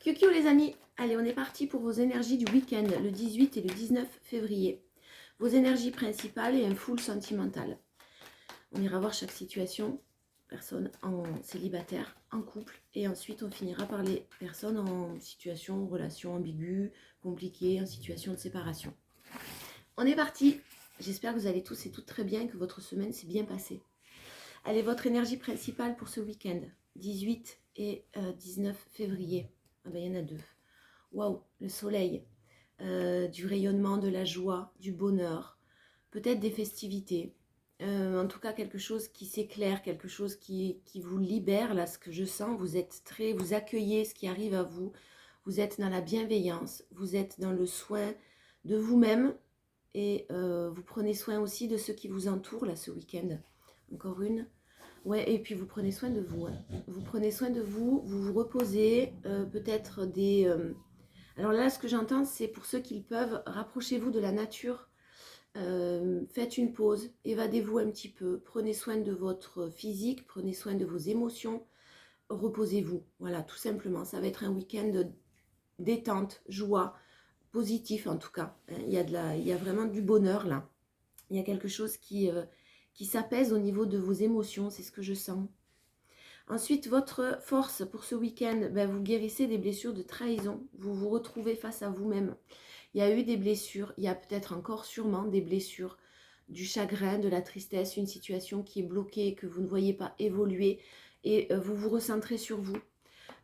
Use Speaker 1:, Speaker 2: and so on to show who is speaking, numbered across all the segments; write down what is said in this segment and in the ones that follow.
Speaker 1: Kyokyo les amis, allez on est parti pour vos énergies du week-end, le 18 et le 19 février. Vos énergies principales et un full sentimental. On ira voir chaque situation, personne en célibataire, en couple, et ensuite on finira par les personnes en situation, relation ambiguë, compliquée, en situation de séparation. On est parti, j'espère que vous allez tous et toutes très bien et que votre semaine s'est bien passée. Allez, votre énergie principale pour ce week-end, 18 et 19 février. Ah ben, il y en a deux. Waouh, le soleil, du rayonnement, de la joie, du bonheur, peut-être des festivités. En tout cas, quelque chose qui s'éclaire, quelque chose qui vous libère. Là, ce que je sens, vous accueillez ce qui arrive à vous. Vous êtes dans la bienveillance, vous êtes dans le soin de vous-même et vous prenez soin aussi de ceux qui vous entourent là ce week-end. Encore une. Ouais, et puis vous prenez soin de vous. Hein. Vous prenez soin de vous, vous vous reposez, peut-être des... Alors là, ce que j'entends, c'est pour ceux qui le peuvent, rapprochez-vous de la nature, faites une pause, évadez-vous un petit peu, prenez soin de votre physique, prenez soin de vos émotions, reposez-vous. Voilà, tout simplement. Ça va être un week-end de détente, joie, positif en tout cas. Hein. Il y a vraiment du bonheur là. Il y a quelque chose qui s'apaise au niveau de vos émotions, c'est ce que je sens. Ensuite, votre force pour ce week-end, ben, vous guérissez des blessures de trahison, vous vous retrouvez face à vous-même. Il y a eu des blessures, il y a peut-être encore sûrement des blessures, du chagrin, de la tristesse, une situation qui est bloquée, que vous ne voyez pas évoluer et vous vous recentrez sur vous.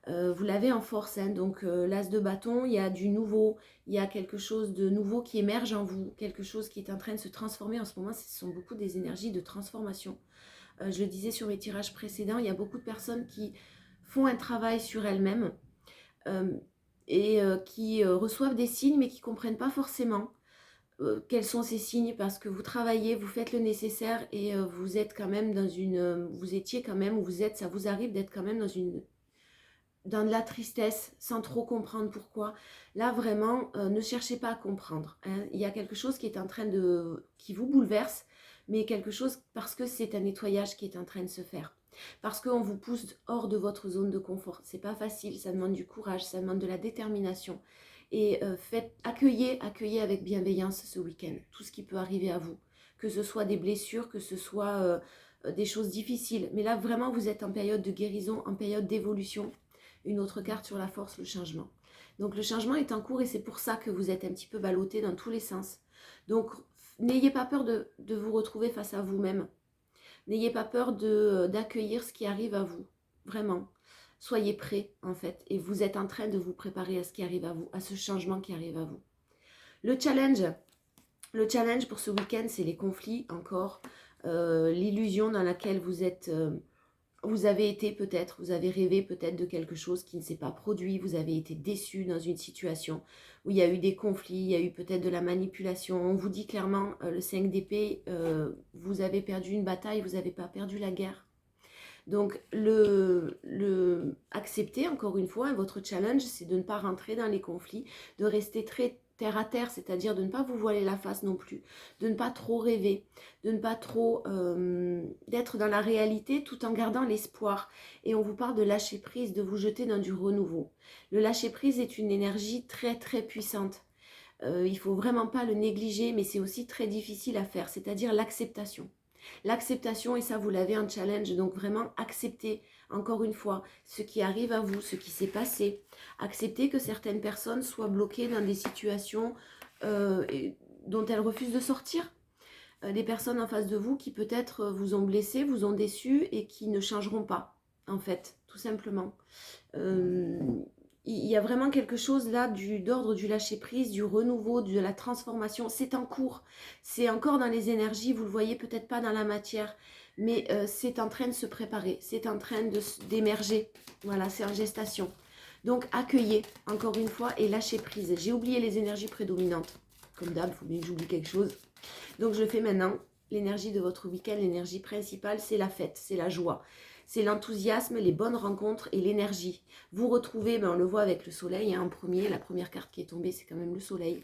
Speaker 1: Vous l'avez en force, hein, donc l'as de bâton, il y a du nouveau, il y a quelque chose de nouveau qui émerge en vous, quelque chose qui est en train de se transformer en ce moment, ce sont beaucoup des énergies de transformation. Je le disais sur mes tirages précédents, il y a beaucoup de personnes qui font un travail sur elles-mêmes et qui reçoivent des signes mais qui ne comprennent pas forcément quels sont ces signes parce que vous travaillez, vous faites le nécessaire et vous êtes quand même dans une... vous étiez quand même, ou vous êtes, ça vous arrive d'être quand même dans de la tristesse sans trop comprendre pourquoi. Là vraiment, ne cherchez pas à comprendre. Hein. Il y a quelque chose qui est en train qui vous bouleverse, mais quelque chose parce que c'est un nettoyage qui est en train de se faire. Parce qu'on vous pousse hors de votre zone de confort. C'est pas facile, ça demande du courage, ça demande de la détermination. Et accueillez avec bienveillance ce week-end, tout ce qui peut arriver à vous. Que ce soit des blessures, que ce soit des choses difficiles. Mais là, vraiment, vous êtes en période de guérison, en période d'évolution. Une autre carte sur la force, le changement. Donc le changement est en cours et c'est pour ça que vous êtes un petit peu ballotté dans tous les sens. Donc n'ayez pas peur de vous retrouver face à vous-même. N'ayez pas peur d'accueillir ce qui arrive à vous. Vraiment. Soyez prêts en fait. Et vous êtes en train de vous préparer à ce qui arrive à vous, à ce changement qui arrive à vous. Le challenge pour ce week-end, c'est les conflits encore. L'illusion dans laquelle vous êtes... vous avez été peut-être, vous avez rêvé peut-être de quelque chose qui ne s'est pas produit, vous avez été déçu dans une situation où il y a eu des conflits, il y a eu peut-être de la manipulation. On vous dit clairement, le 5 d'épée, vous avez perdu une bataille, vous n'avez pas perdu la guerre. Donc, accepter, encore une fois, votre challenge, c'est de ne pas rentrer dans les conflits, de rester très terre à terre, c'est-à-dire de ne pas vous voiler la face non plus, de ne pas trop rêver, de ne pas trop d'être dans la réalité tout en gardant l'espoir. Et on vous parle de lâcher prise, de vous jeter dans du renouveau. Le lâcher prise est une énergie très très puissante. Il ne faut vraiment pas le négliger, mais c'est aussi très difficile à faire, c'est-à-dire l'acceptation. L'acceptation, et ça vous l'avez en challenge, donc vraiment accepter, encore une fois, ce qui arrive à vous, ce qui s'est passé. Accepter que certaines personnes soient bloquées dans des situations dont elles refusent de sortir. Des personnes en face de vous qui peut-être vous ont blessé, vous ont déçu et qui ne changeront pas, en fait, tout simplement. Il y a vraiment quelque chose là d'ordre du lâcher-prise, du renouveau, de la transformation. C'est en cours, c'est encore dans les énergies, vous le voyez peut-être pas dans la matière, mais c'est en train de se préparer, c'est en train d'émerger. Voilà, c'est en gestation. Donc accueillez, encore une fois, et lâchez prise. J'ai oublié les énergies prédominantes. Comme d'hab, il faut bien que j'oublie quelque chose. Donc je le fais maintenant. L'énergie de votre week-end, l'énergie principale, c'est la fête, c'est la joie. C'est l'enthousiasme, les bonnes rencontres et l'énergie. Vous retrouvez, on le voit avec le soleil, hein, en premier, la première carte qui est tombée, c'est quand même le soleil.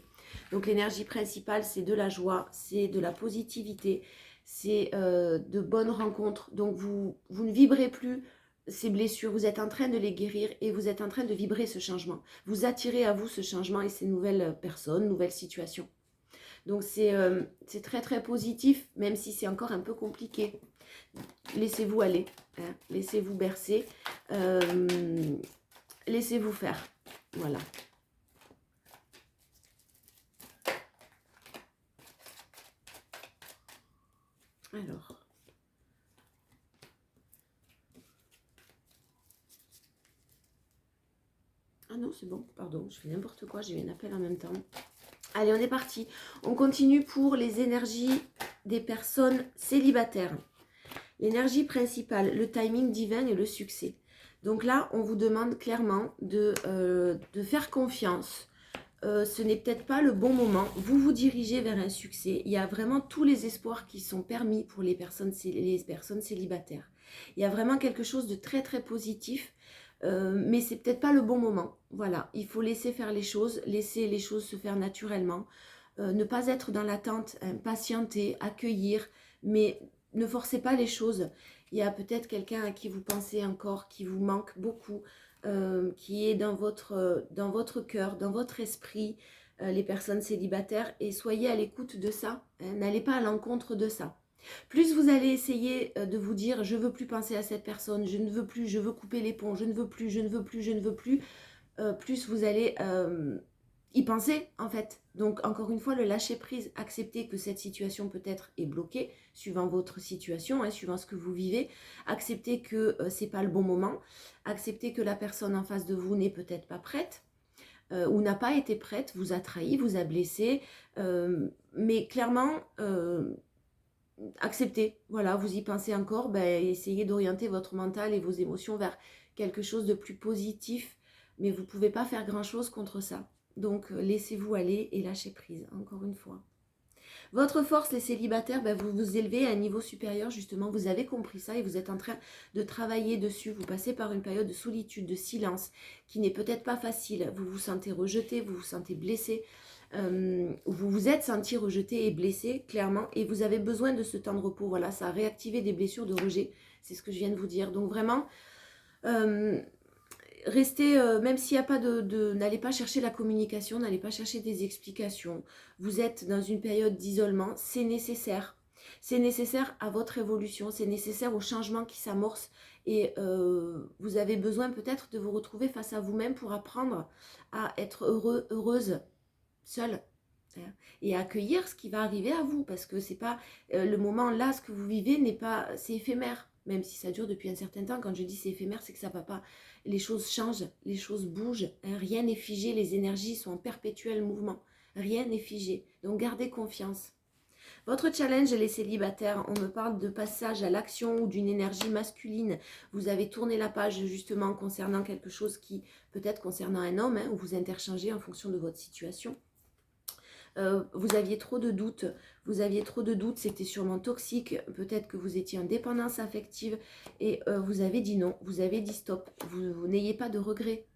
Speaker 1: Donc l'énergie principale, c'est de la joie, c'est de la positivité, c'est de bonnes rencontres. Donc vous ne vibrez plus ces blessures, vous êtes en train de les guérir et vous êtes en train de vibrer ce changement. Vous attirez à vous ce changement et ces nouvelles personnes, nouvelles situations. Donc c'est très très positif, même si c'est encore un peu compliqué. Laissez-vous aller, hein, laissez-vous bercer, laissez-vous faire. Voilà. Alors. Ah non, c'est bon, pardon, je fais n'importe quoi, j'ai eu un appel en même temps. Allez, on est parti. On continue pour les énergies des personnes célibataires. L'énergie principale, le timing divin et le succès. Donc là, on vous demande clairement de faire confiance. Ce n'est peut-être pas le bon moment. Vous vous dirigez vers un succès. Il y a vraiment tous les espoirs qui sont permis pour les personnes célibataires. Il y a vraiment quelque chose de très très positif. Mais c'est peut-être pas le bon moment. Voilà, il faut laisser faire les choses, laisser les choses se faire naturellement. Ne pas être dans l'attente, patienter, accueillir, mais ne forcez pas les choses. Il y a peut-être quelqu'un à qui vous pensez encore, qui vous manque beaucoup, qui est dans votre cœur, dans votre esprit, les personnes célibataires, et soyez à l'écoute de ça. Hein, n'allez pas à l'encontre de ça. Plus vous allez essayer de vous dire je ne veux plus penser à cette personne, je ne veux plus, je veux couper les ponts, je ne veux plus, je ne veux plus, je ne veux plus, plus vous allez y penser en fait. Donc encore une fois, le lâcher prise, accepter que cette situation peut-être est bloquée, suivant votre situation, hein, suivant ce que vous vivez, accepter que c'est pas le bon moment, accepter que la personne en face de vous n'est peut-être pas prête, ou n'a pas été prête, vous a trahi, vous a blessé, mais clairement... acceptez, voilà, vous y pensez encore, ben, essayez d'orienter votre mental et vos émotions vers quelque chose de plus positif, mais vous ne pouvez pas faire grand-chose contre ça. Donc, laissez-vous aller et lâchez prise, encore une fois. Votre force, les célibataires, ben, vous vous élevez à un niveau supérieur, justement, vous avez compris ça et vous êtes en train de travailler dessus. Vous passez par une période de solitude, de silence, qui n'est peut-être pas facile. Vous vous sentez rejeté, vous vous sentez blessé. Vous vous êtes senti rejeté et blessé, clairement, et vous avez besoin de ce temps de repos. Voilà, ça a réactivé des blessures de rejet, c'est ce que je viens de vous dire. Donc vraiment, restez, même s'il n'y a pas n'allez pas chercher la communication, n'allez pas chercher des explications. Vous êtes dans une période d'isolement, c'est nécessaire. C'est nécessaire à votre évolution, c'est nécessaire au changement qui s'amorce et vous avez besoin peut-être de vous retrouver face à vous-même pour apprendre à être heureuse, seule, et accueillir ce qui va arriver à vous, parce que c'est pas le moment là, ce que vous vivez n'est pas, c'est éphémère, même si ça dure depuis un certain temps. Quand je dis c'est éphémère, c'est que ça va pas, les choses changent, les choses bougent, hein, rien n'est figé, les énergies sont en perpétuel mouvement, rien n'est figé, donc gardez confiance. Votre challenge, les célibataires, on me parle de passage à l'action ou d'une énergie masculine. Vous avez tourné la page justement concernant quelque chose qui, peut-être concernant un homme, hein, où vous interchangez en fonction de votre situation. Vous aviez trop de doutes, c'était sûrement toxique, peut-être que vous étiez en dépendance affective et vous avez dit non, vous avez dit stop, vous n'ayez pas de regrets,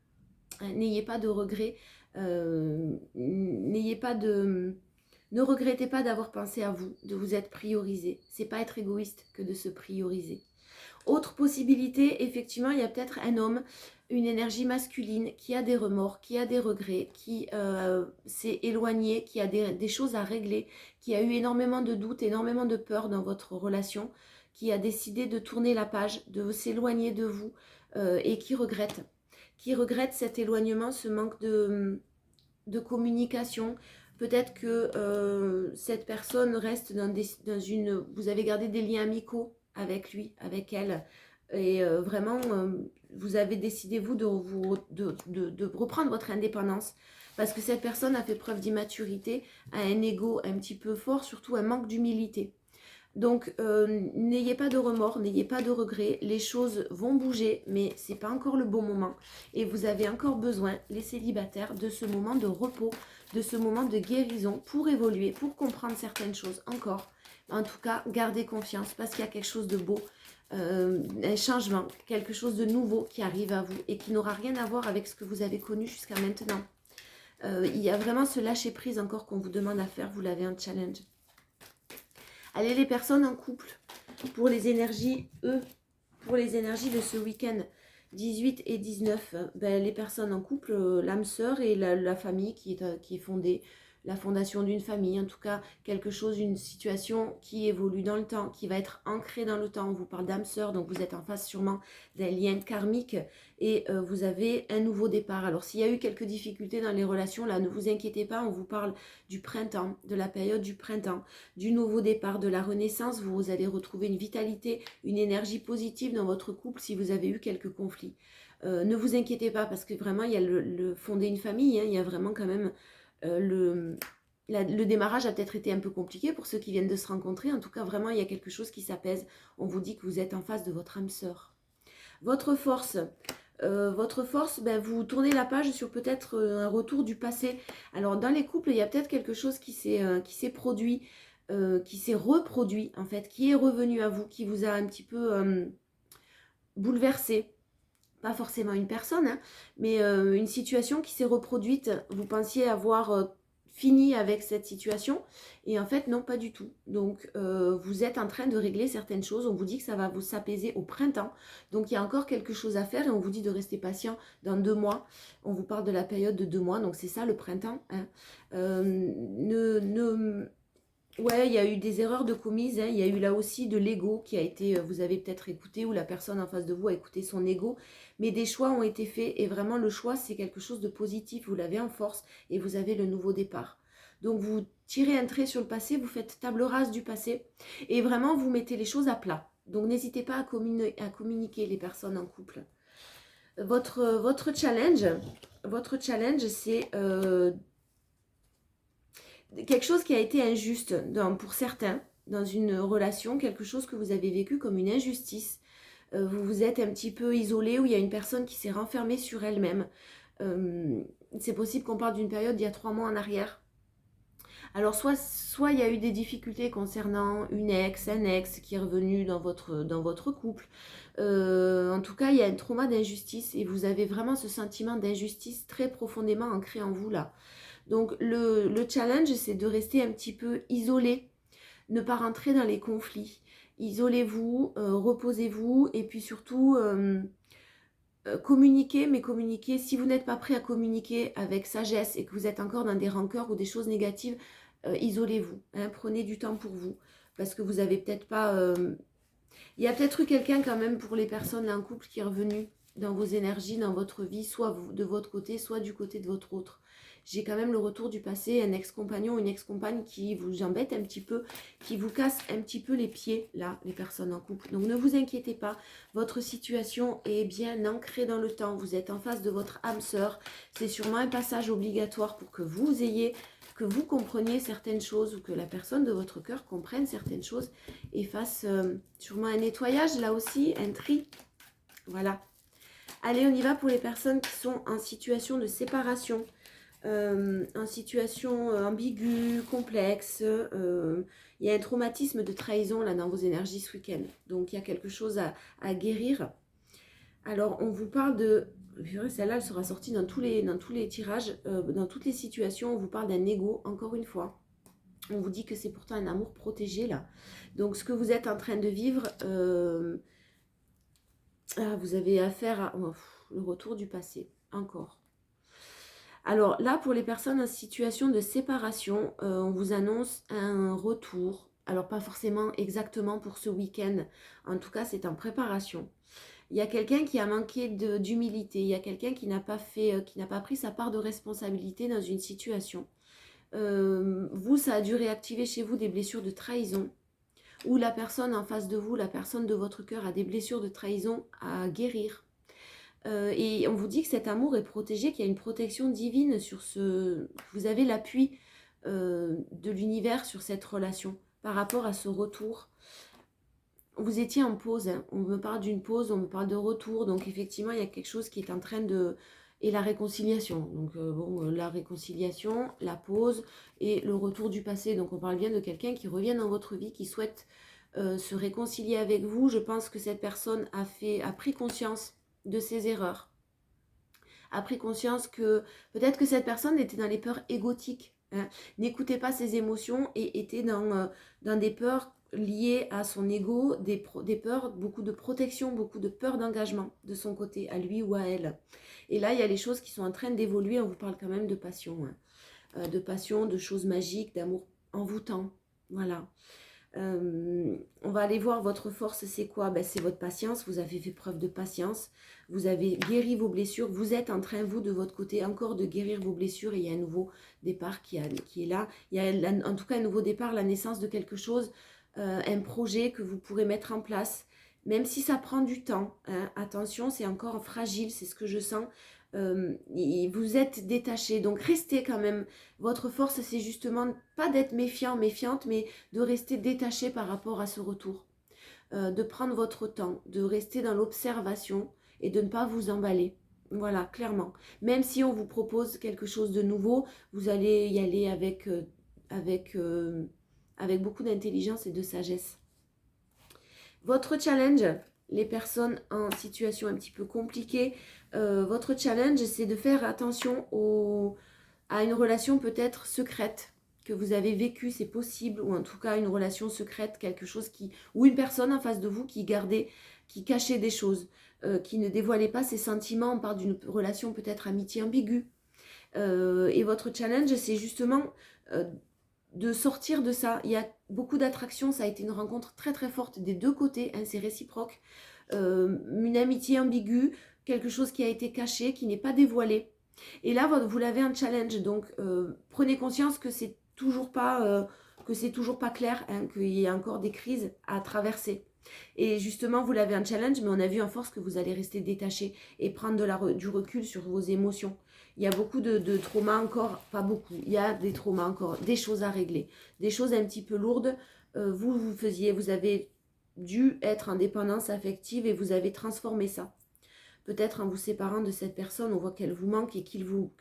Speaker 1: hein, n'ayez pas de regrets, ne regrettez pas d'avoir pensé à vous, de vous être priorisé, c'est pas être égoïste que de se prioriser. Autre possibilité, effectivement, il y a peut-être un homme, une énergie masculine qui a des remords, qui a des regrets, qui s'est éloigné, qui a des choses à régler, qui a eu énormément de doutes, énormément de peur dans votre relation, qui a décidé de tourner la page, de s'éloigner de vous et qui regrette cet éloignement, ce manque de communication. Peut-être que cette personne reste dans une... Vous avez gardé des liens amicaux avec lui, avec elle. Et vraiment, vous avez décidé, vous, de reprendre votre indépendance. Parce que cette personne a fait preuve d'immaturité, a un ego un petit peu fort, surtout un manque d'humilité. Donc, n'ayez pas de remords, n'ayez pas de regrets. Les choses vont bouger, mais ce n'est pas encore le bon moment. Et vous avez encore besoin, les célibataires, de ce moment de repos, de ce moment de guérison pour évoluer, pour comprendre certaines choses encore. En tout cas, gardez confiance parce qu'il y a quelque chose de beau, un changement, quelque chose de nouveau qui arrive à vous et qui n'aura rien à voir avec ce que vous avez connu jusqu'à maintenant. Il y a vraiment ce lâcher prise encore qu'on vous demande à faire, vous l'avez un challenge. Allez, les personnes en couple, pour les énergies, pour les énergies de ce week-end 18 et 19, ben, les personnes en couple, l'âme sœur et la famille qui est fondée, la fondation d'une famille, en tout cas quelque chose, une situation qui évolue dans le temps, qui va être ancrée dans le temps. On vous parle d'âme sœur, donc vous êtes en face sûrement d'un lien karmique et vous avez un nouveau départ. Alors s'il y a eu quelques difficultés dans les relations, là ne vous inquiétez pas, on vous parle du printemps, de la période du printemps, du nouveau départ, de la renaissance. Vous allez retrouver une vitalité, une énergie positive dans votre couple si vous avez eu quelques conflits. Ne vous inquiétez pas parce que vraiment il y a le fonder une famille, hein, il y a vraiment quand même le démarrage a peut-être été un peu compliqué pour ceux qui viennent de se rencontrer. En tout cas, vraiment, il y a quelque chose qui s'apaise. On vous dit que vous êtes en face de votre âme sœur. Votre force, ben, vous tournez la page sur peut-être un retour du passé. Alors, dans les couples, il y a peut-être quelque chose qui s'est produit, qui s'est reproduit, en fait, qui est revenu à vous, qui vous a un petit peu bouleversé. Pas forcément une personne, hein, mais une situation qui s'est reproduite. Vous pensiez avoir fini avec cette situation et en fait non, pas du tout. Donc vous êtes en train de régler certaines choses. On vous dit que ça va vous s'apaiser au printemps, donc il y a encore quelque chose à faire et on vous dit de rester patient dans 2 mois. On vous parle de la période de 2 mois, donc c'est ça le printemps, hein. Ouais, il y a eu des erreurs de commises, hein. Il y a eu là aussi de l'ego qui a été, vous avez peut-être écouté, ou la personne en face de vous a écouté son ego, mais des choix ont été faits, et vraiment le choix c'est quelque chose de positif, vous l'avez en force, et vous avez le nouveau départ. Donc vous tirez un trait sur le passé, vous faites table rase du passé, et vraiment vous mettez les choses à plat. Donc n'hésitez pas à communiquer les personnes en couple. Votre challenge c'est quelque chose qui a été injuste pour certains dans une relation, quelque chose que vous avez vécu comme une injustice. Vous vous êtes un petit peu isolé, où il y a une personne qui s'est renfermée sur elle-même. C'est possible qu'on parle d'une période d'il y a 3 mois en arrière. Alors soit il y a eu des difficultés concernant une ex, un ex qui est revenu dans votre couple. En tout cas, il y a un trauma d'injustice et vous avez vraiment ce sentiment d'injustice très profondément ancré en vous là. Donc le challenge, c'est de rester un petit peu isolé, ne pas rentrer dans les conflits. Isolez-vous, reposez-vous et puis surtout communiquez, mais communiquez. Si vous n'êtes pas prêt à communiquer avec sagesse et que vous êtes encore dans des rancœurs ou des choses négatives, isolez-vous, hein, prenez du temps pour vous parce que vous avez peut-être pas... Il y a peut-être eu quelqu'un quand même pour les personnes en couple qui est revenu dans vos énergies, dans votre vie, soit de votre côté, soit du côté de votre autre. J'ai quand même le retour du passé, un ex-compagnon, une ex-compagne qui vous embête un petit peu, qui vous casse un petit peu les pieds, là, les personnes en couple. Donc ne vous inquiétez pas, votre situation est bien ancrée dans le temps. Vous êtes en face de votre âme sœur. C'est sûrement un passage obligatoire pour que vous compreniez certaines choses ou que la personne de votre cœur comprenne certaines choses et fasse sûrement un nettoyage, là aussi, un tri. Voilà. Allez, on y va pour les personnes qui sont en situation de séparation. En situation ambiguë, complexe. Il y a un traumatisme de trahison là dans vos énergies ce week-end. Donc il y a quelque chose à guérir. Alors on vous parle de... Celle-là, elle sera sortie dans tous les tirages, dans toutes les situations. On vous parle d'un ego, encore une fois. On vous dit que c'est pourtant un amour protégé là. Donc ce que vous êtes en train de vivre, vous avez affaire à le retour du passé, encore. Alors là, pour les personnes en situation de séparation, on vous annonce un retour. Alors pas forcément exactement pour ce week-end, en tout cas c'est en préparation. Il y a quelqu'un qui a manqué d'humilité, il y a quelqu'un qui n'a pas pris sa part de responsabilité dans une situation. Vous, ça a dû réactiver chez vous des blessures de trahison, ou la personne en face de vous, la personne de votre cœur a des blessures de trahison à guérir. Et on vous dit que cet amour est protégé, qu'il y a une protection divine sur vous avez l'appui de l'univers sur cette relation par rapport à ce retour. Vous étiez en pause, hein. On me parle d'une pause, on me parle de retour, donc effectivement il y a quelque chose qui est en train de... Et la réconciliation, donc la réconciliation, la pause et le retour du passé, donc on parle bien de quelqu'un qui revient dans votre vie, qui souhaite se réconcilier avec vous. Je pense que cette personne a pris conscience de ses erreurs, a pris conscience que peut-être que cette personne était dans les peurs égotiques, hein. N'écoutez pas ses émotions et était dans des peurs liées à son ego, des peurs, beaucoup de protection, beaucoup de peur d'engagement de son côté, à lui ou à elle. Et là, il y a les choses qui sont en train d'évoluer. On vous parle quand même de passion, hein. De passion, de choses magiques, d'amour envoûtant. Voilà. On va aller voir votre force, c'est quoi? Ben, c'est votre patience. Vous avez fait preuve de patience. Vous avez guéri vos blessures. Vous êtes en train, vous, de votre côté, encore de guérir vos blessures. Et il y a un nouveau départ qui est là. Il y a en tout cas un nouveau départ, la naissance de quelque chose, un projet que vous pourrez mettre en place. Même si ça prend du temps, hein. Attention, c'est encore fragile, c'est ce que je sens. Vous êtes détaché, donc restez quand même. Votre force, c'est justement pas d'être méfiant, méfiante, mais de rester détaché par rapport à ce retour. De prendre votre temps, de rester dans l'observation et de ne pas vous emballer. Voilà, clairement. Même si on vous propose quelque chose de nouveau, vous allez y aller avec beaucoup d'intelligence et de sagesse. Votre challenge, les personnes en situation un petit peu compliquée, votre challenge, c'est de faire attention à une relation peut-être secrète que vous avez vécue, c'est possible, ou en tout cas une relation secrète, quelque chose ou une personne en face de vous qui cachait des choses, qui ne dévoilait pas ses sentiments. On parle d'une relation peut-être amitié ambiguë. Et votre challenge, c'est justement de sortir de ça. Il y a beaucoup d'attraction, ça a été une rencontre très très forte des deux côtés, hein, c'est réciproque. Une amitié ambiguë, quelque chose qui a été caché, qui n'est pas dévoilé. Et là, vous l'avez un challenge, donc prenez conscience que c'est toujours pas clair, hein, qu'il y a encore des crises à traverser. Et justement, vous l'avez un challenge, mais on a vu en force que vous allez rester détaché et prendre du recul sur vos émotions. Il y a beaucoup de traumas encore, pas beaucoup, il y a des traumas encore, des choses à régler, des choses un petit peu lourdes. Vous avez dû être en dépendance affective et vous avez transformé ça. Peut-être en vous séparant de cette personne, on voit qu'elle vous manque et qu'il ou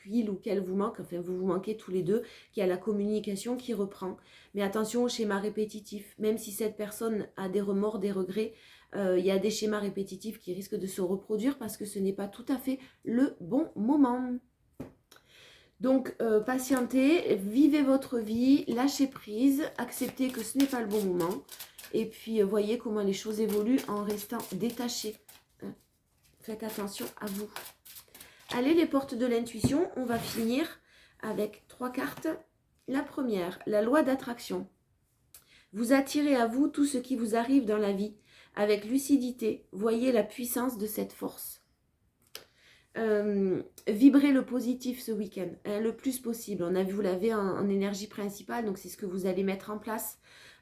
Speaker 1: qu'elle vous manque, enfin vous manquez tous les deux, qu'il y a la communication qui reprend. Mais attention au schéma répétitif, même si cette personne a des remords, des regrets, il y a des schémas répétitifs qui risquent de se reproduire parce que ce n'est pas tout à fait le bon moment. Donc, patientez, vivez votre vie, lâchez prise, acceptez que ce n'est pas le bon moment. Et puis, voyez comment les choses évoluent en restant détachés. Faites attention à vous. Allez, les portes de l'intuition, on va finir avec 3 cartes. La première, la loi d'attraction. Vous attirez à vous tout ce qui vous arrive dans la vie. Avec lucidité, voyez la puissance de cette force. Vibrez le positif ce week-end, hein, le plus possible. On a vu, vous l'avez en énergie principale, donc c'est ce que vous allez mettre en place.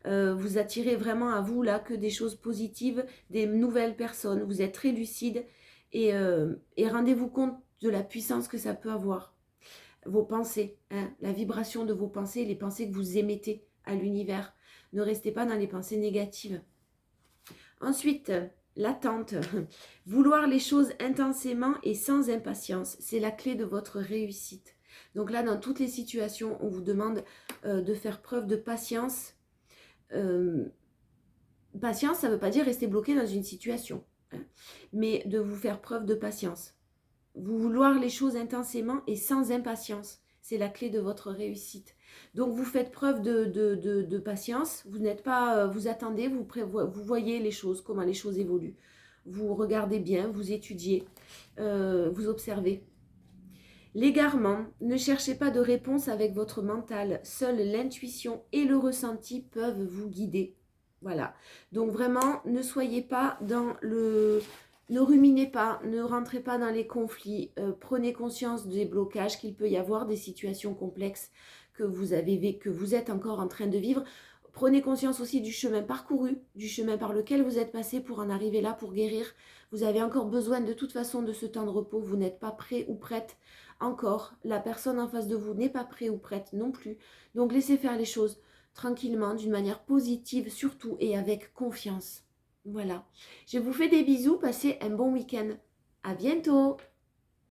Speaker 1: Vous attirez vraiment à vous là que des choses positives, des nouvelles personnes. Vous êtes très lucide et rendez-vous compte de la puissance que ça peut avoir. Vos pensées, hein, la vibration de vos pensées, les pensées que vous émettez à l'univers. Ne restez pas dans les pensées négatives. Ensuite, l'attente. Vouloir les choses intensément et sans impatience, c'est la clé de votre réussite. Donc là, dans toutes les situations, on vous demande de faire preuve de patience. Patience, ça ne veut pas dire rester bloqué dans une situation, hein, mais de vous faire preuve de patience. Vouloir les choses intensément et sans impatience, c'est la clé de votre réussite. Donc vous faites preuve de patience, vous n'êtes pas, vous attendez, vous voyez les choses, comment les choses évoluent. Vous regardez bien, vous étudiez, vous observez. L'égarement, ne cherchez pas de réponse avec votre mental, seule l'intuition et le ressenti peuvent vous guider. Voilà, donc vraiment, ne soyez pas dans le... Ne ruminez pas, ne rentrez pas dans les conflits, prenez conscience des blocages qu'il peut y avoir, des situations complexes que vous êtes encore en train de vivre. Prenez conscience aussi du chemin parcouru, du chemin par lequel vous êtes passé pour en arriver là, pour guérir. Vous avez encore besoin de toute façon de ce temps de repos, vous n'êtes pas prêt ou prête encore. La personne en face de vous n'est pas prête ou prête non plus. Donc laissez faire les choses tranquillement, d'une manière positive surtout et avec confiance. Voilà, je vous fais des bisous, passez un bon week-end. À bientôt!